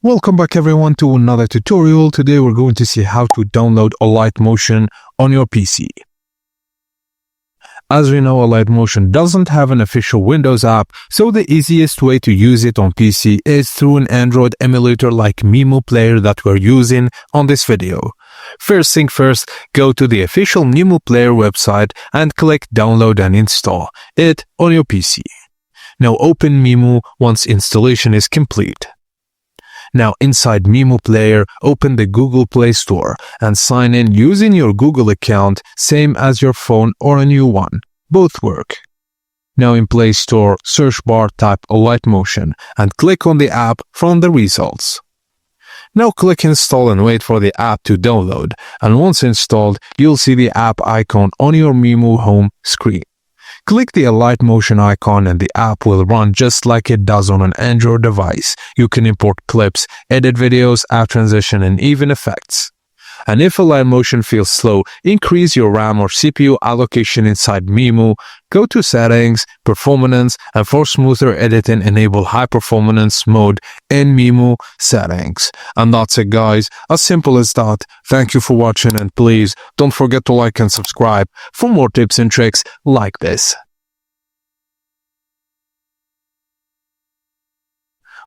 Welcome back everyone to another tutorial. Today we're going to see how to download Alight Motion on your PC. As we know, Alight Motion doesn't have an official Windows app, so the easiest way to use it on PC is through an Android emulator like emulators that we're using on this video. First thing first, go to the official emulators website and click download and install it on your PC. Now open Memu once installation is complete. Now inside emulators, open the Google Play Store and sign in using your Google account, same as your phone or a new one. Both work. Now in Play Store, search bar type Alight Motion and click on the app from the results. Now click install and wait for the app to download, and once installed, you'll see the app icon on your Memu home screen. Click the Alight Motion icon and the app will run just like it does on an Android device. You can import clips, edit videos, add transition, and even effects. And if Alight Motion feels slow, increase your RAM or CPU allocation inside Memu, go to Settings, Performance, and for smoother editing, enable High Performance mode in Memu Settings. And that's it guys, as simple as that. Thank you for watching and please don't forget to like and subscribe for more tips and tricks like this.